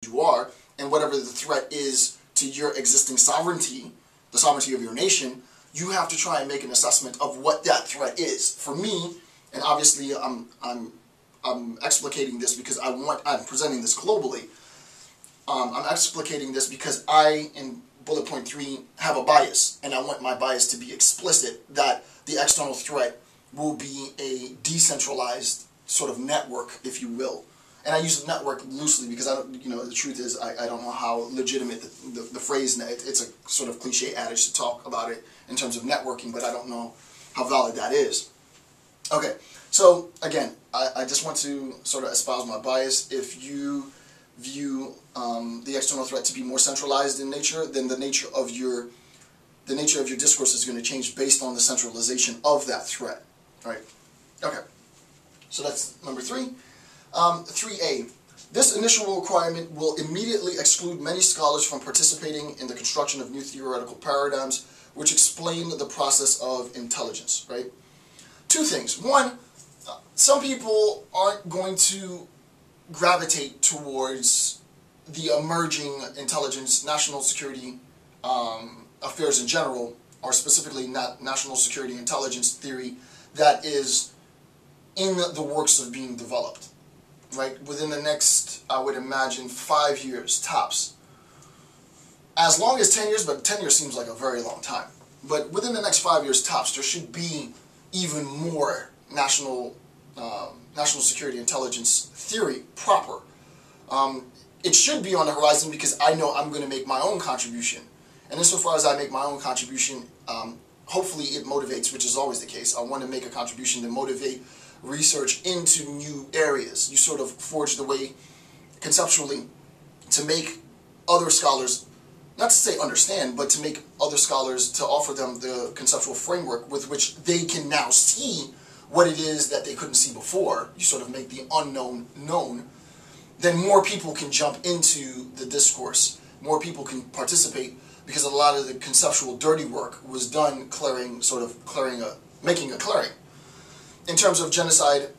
you are, and whatever the threat is to your existing sovereignty, the sovereignty of your nation, you have to try and make an assessment of what that threat is. For me, and obviously I'm explicating this because I'm presenting this globally. I'm explicating this because I, in bullet point 3, have a bias, and I want my bias to be explicit that the external threat will be a decentralized sort of network, if you will. And I use network loosely because I don't, the truth is I don't know how legitimate the phrase, it's a sort of cliche adage to talk about it in terms of networking, but I don't know how valid that is. Okay, so again, I just want to sort of espouse my bias. If you view the external threat to be more centralized in nature, then the nature of your discourse is going to change based on the centralization of that threat. All right? Okay. So that's number 3. 3A. This initial requirement will immediately exclude many scholars from participating in the construction of new theoretical paradigms which explain the process of intelligence. Right? 2 things. 1, some people aren't going to gravitate towards the emerging intelligence, national security affairs in general, or specifically national security intelligence theory that is in the works of being developed. Right? Within the next, I would imagine, 5 years, tops. As long as 10 years, but 10 years seems like a very long time. But within the next 5 years, tops, there should be even more national security intelligence theory proper. It should be on the horizon because I know I'm going to make my own contribution. And insofar as I make my own contribution, hopefully it motivates, which is always the case. I want to make a contribution to motivate research into new areas. You sort of forge the way conceptually to make other scholars, not to say understand, but to make other scholars, to offer them the conceptual framework with which they can now see what it is that they couldn't see before. You sort of make the unknown known. Then more people can jump into the discourse. More people can participate because a lot of the conceptual dirty work was done making a clearing. In terms of genocide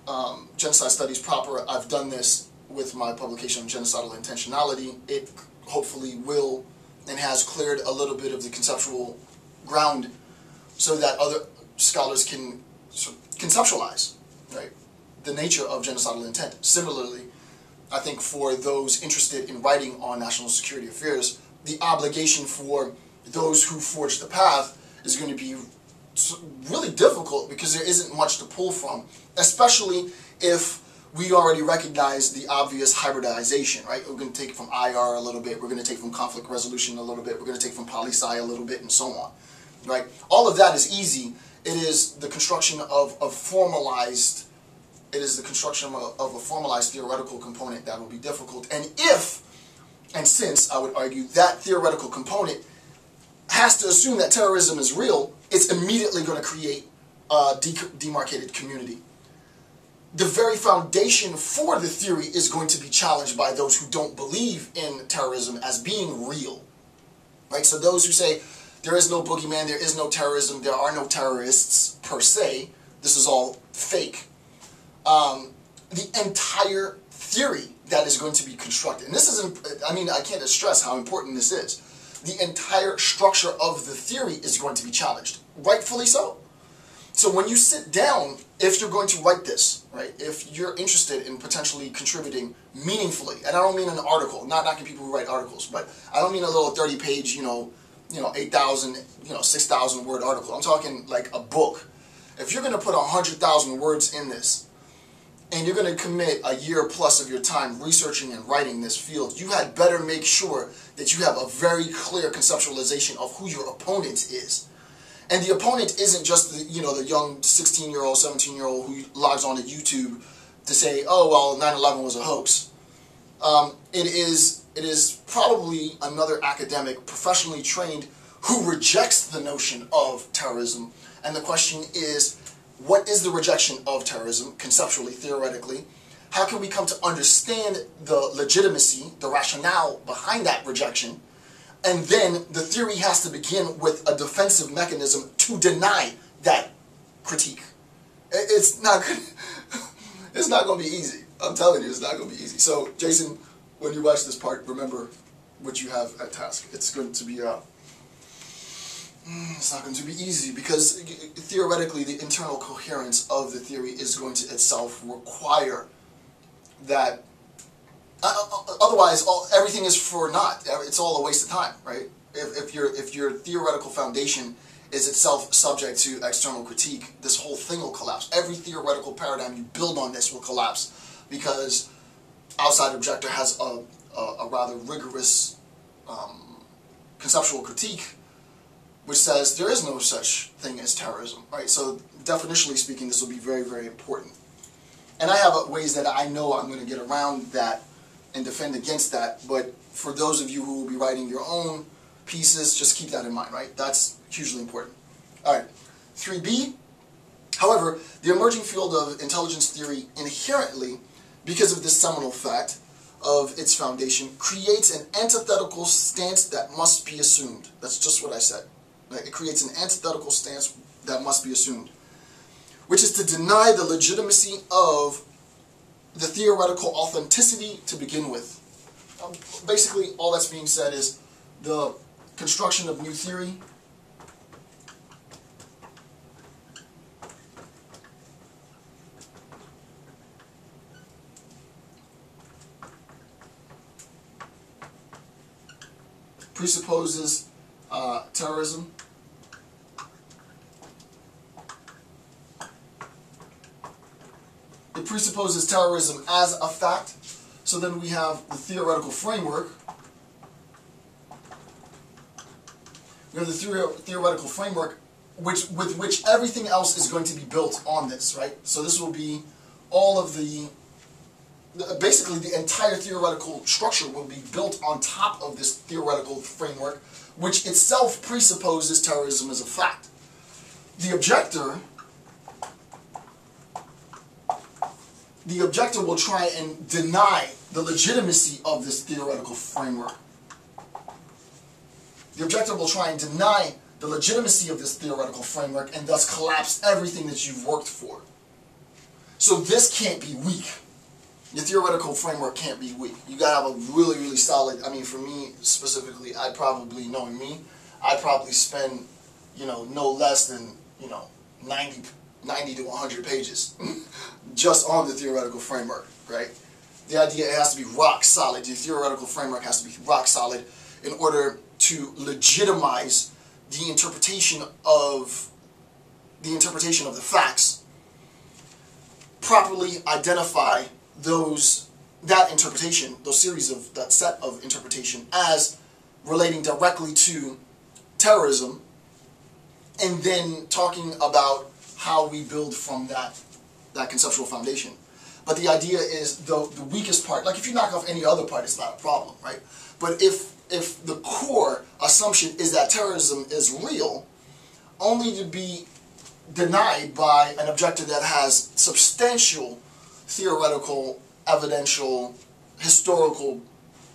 studies proper, I've done this with my publication on genocidal intentionality. It hopefully will and has cleared a little bit of the conceptual ground so that other scholars can conceptualize, right, the nature of genocidal intent. Similarly, I think for those interested in writing on national security affairs, the obligation for those who forge the path is going to be really difficult because there isn't much to pull from, especially if we already recognize the obvious hybridization, right? We're going to take from IR a little bit, we're going to take from conflict resolution a little bit, we're going to take from poli-sci a little bit, and so on, right? All of that is easy. It is the construction of a formalized theoretical component that will be difficult. And since, I would argue, that theoretical component has to assume that terrorism is real, it's immediately going to create a demarcated community. The very foundation for the theory is going to be challenged by those who don't believe in terrorism as being real. Right? So those who say, there is no boogeyman, there is no terrorism, there are no terrorists per se, this is all fake. The entire theory that is going to be constructed, and this is, I can't stress how important this is. The entire structure of the theory is going to be challenged, rightfully so. So when you sit down, if you're going to write this, right, if you're interested in potentially contributing meaningfully, and I don't mean an article, not knocking people who write articles, but I don't mean a little 30-page, 8,000, 6,000 word article. I'm talking like a book. If you're going to put 100,000 words in this, and you're going to commit a year plus of your time researching and writing this field, you had better make sure that you have a very clear conceptualization of who your opponent is. And the opponent isn't just the young 16-year-old, 17-year-old who logs on to YouTube to say, oh, well, 9/11 was a hoax. It is probably another academic, professionally trained, who rejects the notion of terrorism. And the question is, what is the rejection of terrorism, conceptually, theoretically? How can we come to understand the legitimacy, the rationale behind that rejection? And then the theory has to begin with a defensive mechanism to deny that critique. It's not going to be easy. I'm telling you, it's not going to be easy. So, Jason, when you watch this part, remember what you have at task. It's going to be it's not going to be easy, because theoretically the internal coherence of the theory is going to itself require that. Otherwise, everything is for naught. It's all a waste of time, right? If your theoretical foundation is itself subject to external critique, this whole thing will collapse. Every theoretical paradigm you build on this will collapse, because outside objector has a rather rigorous conceptual critique, which says there is no such thing as terrorism, right? So definitionally speaking, this will be very, very important. And I have ways that I know I'm going to get around that and defend against that, but for those of you who will be writing your own pieces, just keep that in mind, right? That's hugely important. All right, 3b. However, the emerging field of intelligence theory inherently, because of this seminal fact of its foundation, creates an antithetical stance that must be assumed. That's just what I said. Right? It creates an antithetical stance that must be assumed, which is to deny the legitimacy of the theoretical authenticity to begin with. Basically, all that's being said is the construction of new theory presupposes terrorism. It presupposes terrorism as a fact. So then we have the theoretical framework. We have the theoretical framework with which everything else is going to be built on this, right? So this will be all of basically the entire theoretical structure will be built on top of this theoretical framework, which itself presupposes terrorism as a fact. The objector will try and deny the legitimacy of this theoretical framework. The objector will try and deny the legitimacy of this theoretical framework and thus collapse everything that you've worked for. So this can't be weak. Your theoretical framework can't be weak. You gotta have a really, really solid, I mean, for me specifically, I'd probably, knowing me, I'd probably spend, no less than, 90 to 100 pages just on the theoretical framework, right? The idea, it has to be rock solid. The theoretical framework has to be rock solid in order to legitimize the interpretation of the facts, properly identify that set of interpretation as relating directly to terrorism, and then talking about how we build from that conceptual foundation. But the idea is the weakest part. Like if you knock off any other part, it's not a problem, right? But if the core assumption is that terrorism is real, only to be denied by an objector that has substantial theoretical, evidential, historical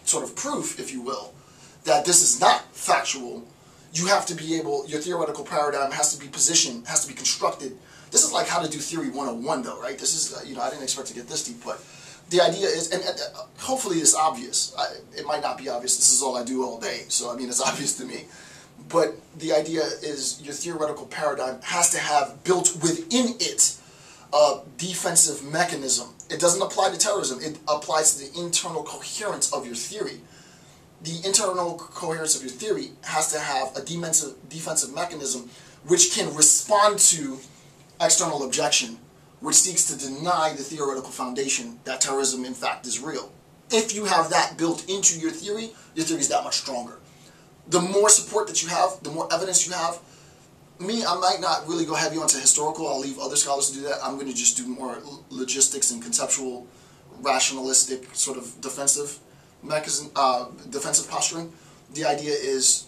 sort of proof, if you will, that this is not factual, you have to be able, your theoretical paradigm has to be positioned, has to be constructed. This is like how to do theory 101 though, right? This is, I didn't expect to get this deep, but the idea is, and hopefully it's obvious. It might not be obvious. This is all I do all day, so I mean it's obvious to me. But the idea is your theoretical paradigm has to have built within it a defensive mechanism. It doesn't apply to terrorism. It applies to the internal coherence of your theory. The internal coherence of your theory has to have a defensive mechanism which can respond to external objection, which seeks to deny the theoretical foundation that terrorism in fact is real. If you have that built into your theory is that much stronger. The more support that you have, the more evidence you have. Me, I might not really go heavy onto historical. I'll leave other scholars to do that. I'm going to just do more logistics and conceptual, rationalistic, sort of defensive mechanism, defensive posturing. The idea is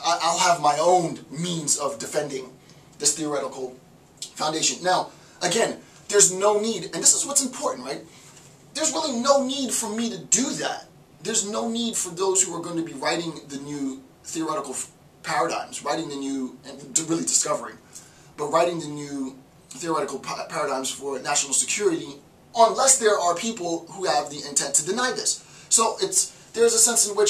I'll have my own means of defending this theoretical foundation. Now, again, there's no need, and this is what's important, right? There's really no need for me to do that. There's no need for those who are going to be writing the new theoretical paradigms, writing the new, and really discovering, but writing the new theoretical paradigms for national security, unless there are people who have the intent to deny this. So there's a sense in which